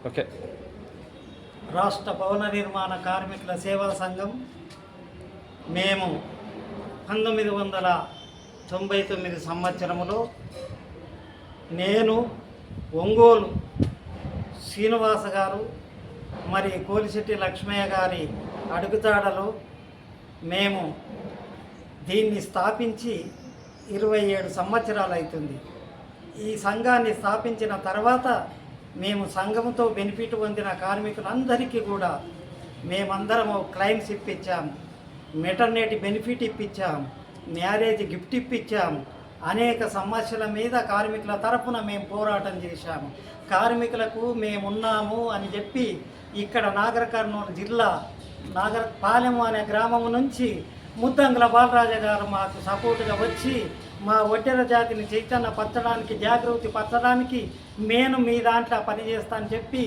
Okay. రాష్ట్ర భవన నిర్మాణ కార్మికుల సేవా సంఘం మేము 1999 సంవత్సరంలో నేను, ఒంగోలు శ్రీనివాస గారు, మరి కోలిశెట్టి లక్ష్మయ్య గారి అడుగుతాడలో మేము దీన్ని స్థాపించి 27 సంవత్సరాలు అవుతుంది. ఈ సంఘాన్ని స్థాపించిన తర్వాత మేము సంఘంతో బెనిఫిట్ పొందిన కార్మికులందరికీ కూడా మేమందరము క్లైమ్స్ ఇప్పించాము, మెటర్నిటీ బెనిఫిట్ ఇప్పించాము, మ్యారేజ్ గిఫ్ట్ ఇప్పించాము. అనేక సమస్యల మీద కార్మికుల తరఫున మేము పోరాటం చేశాము. కార్మికులకు మేమున్నాము అని చెప్పి ఇక్కడ నాగర్ కర్నూలు జిల్లా నాగరపాలెం అనే గ్రామం నుంచి ముద్దంగుల బాలరాజ గారు మాకు సపోర్టుగా వచ్చి మా ఒడ్డెర జాతిని చైతన్యపరచడానికి, జాగృతి పరచడానికి నేను మీ దాంట్లో పనిచేస్తానని చెప్పి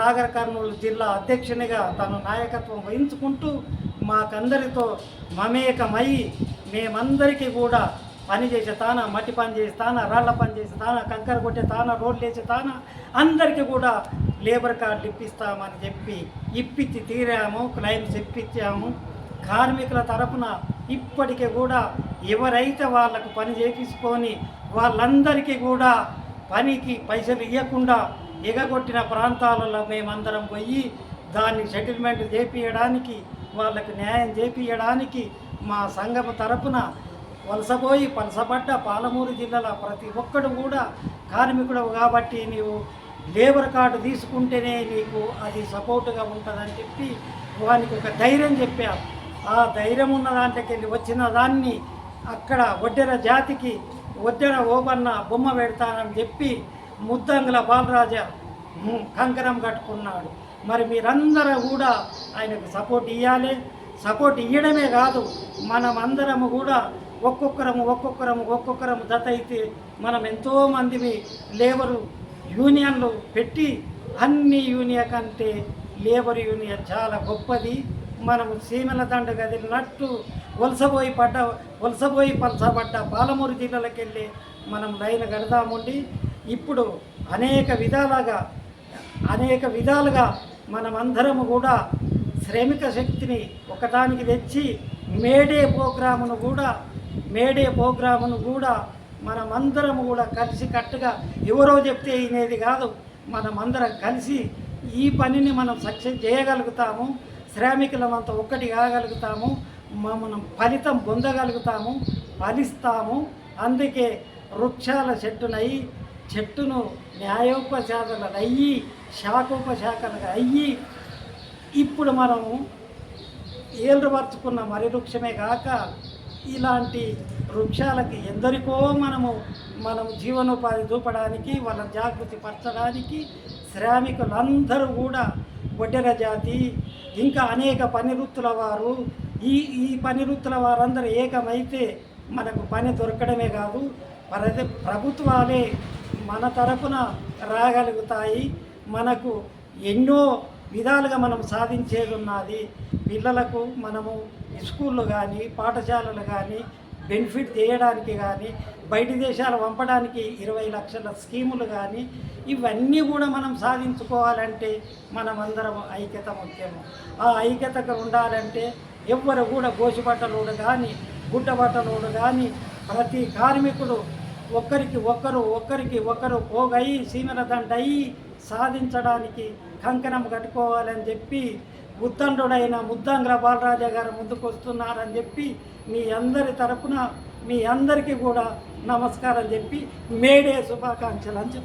నాగర్ కర్నూలు జిల్లా అధ్యక్షునిగా తను నాయకత్వం వహించుకుంటూ మాకందరితో మమేకమై మేమందరికీ కూడా పని చేసే తాన, మట్టి పని చేసే తాన, రాళ్ల పని చేసే తాన, కంకర కొట్టే తాన, రోడ్లు వేసే తాన అందరికీ కూడా లేబర్ కార్డు ఇప్పిస్తామని చెప్పి ఇప్పించి తీరాము. క్లైమ్స్ ఇప్పించాము. కార్మికుల తరపున ఇప్పటికీ కూడా ఎవరైతే వాళ్ళకు పని చేపించుకొని వాళ్ళందరికీ కూడా పనికి పైసలు ఇవ్వకుండా ఎగగొట్టిన ప్రాంతాలలో మేమందరం పోయి దాన్ని సెటిల్మెంట్ చేపించడానికి, వాళ్ళకు న్యాయం చేపించడానికి మా సంఘం తరపున వలసపోయి పలసపడ్డ పాలమూరు జిల్లాలో ప్రతి ఒక్కడు కూడా కార్మికుడు కాబట్టి నీవు లేబర్ కార్డు తీసుకుంటేనే నీకు అది సపోర్టుగా ఉంటుందని చెప్పి వానికి ఒక ధైర్యం చెప్పాం. ఆ ధైర్యం ఉన్న దాంట్లోకి వెళ్ళి వచ్చిన దాన్ని అక్కడ ఒడ్డెర జాతికి ఒడ్డెర ఓబన్న బొమ్మ పెడతానని చెప్పి ముద్దంగుల బాలరాజ కంకణం కట్టుకున్నాడు. మరి మీరందరూ కూడా ఆయనకు సపోర్ట్ ఇవ్వాలి. సపోర్ట్ ఇవ్వడమే కాదు, మనమందరము కూడా ఒక్కొక్కరము జత అయితే మనం ఎంతోమంది లేబరు యూనియన్లు పెట్టి అన్ని యూనియన్ కంటే లేబర్ యూనియన్ చాలా గొప్పది. మనము సీమల దండ గదిలినట్టు వలసపోయి పలసపడ్డ పాలమూరు జిల్లాలకు వెళ్ళి మనం లైన్ కడదాముండి ఇప్పుడు అనేక విధాలుగా మనమందరము కూడా శ్రామిక శక్తిని ఒకదానికి తెచ్చి మేడే ప్రోగ్రామును కూడా మనమందరము కూడా కలిసి కట్టుగా ఎవరో చెప్తే వినేది కాదు, మనమందరం కలిసి ఈ పనిని మనం సక్సెస్ చేయగలుగుతాము. శ్రామికులమంతా ఒక్కటి కాగలుగుతాము, మనం ఫలితం పొందగలుగుతాము, ఫలిస్తాము. అందుకే వృక్షాల చెట్టును న్యాయోపశాఖలు అయ్యి శాఖోపశాఖలుగా అయ్యి ఇప్పుడు మనము ఏళ్ళపరుచుకున్న మరి వృక్షమే కాక ఇలాంటి వృక్షాలకి ఎందరికో మనము జీవనోపాధి చూపడానికి, వాళ్ళని జాగృతి పరచడానికి శ్రామికులందరూ కూడా ఒడ్డెర జాతి ఇంకా అనేక పని వృత్తుల వారు ఈ పని వృత్తుల వారందరూ ఏకమైతే మనకు పని దొరకడమే కాదు, ప్రభుత్వాలే మన తరపున రాగలుగుతాయి. మనకు ఎన్నో విధాలుగా మనం సాధించేది ఉన్నది. పిల్లలకు మనము స్కూళ్ళు కానీ పాఠశాలలు కానీ బెనిఫిట్ చేయడానికి కానీ బయట దేశాలు పంపడానికి 20 లక్షల స్కీములు కానీ ఇవన్నీ కూడా మనం సాధించుకోవాలంటే మనమందరం ఐక్యత ముఖ్యము. ఆ ఐక్యతగా ఉండాలంటే ఎవ్వరు కూడా గోసిబట్టలోడు కానీ గుడ్డబట్టలోడు కానీ ప్రతి కార్మికుడు ఒకరికి ఒకరు పోగయి సీమల దండయి సాధించడానికి కంకణం కట్టుకోవాలని చెప్పి ఉత్తండుడైన ముద్దంగుల బాలరాజ గారు ముందుకు వస్తున్నారని చెప్పి మీ అందరి తరపున మీ అందరికీ కూడా నమస్కారం చెప్పి మేడే శుభాకాంక్షలు అని చెప్పి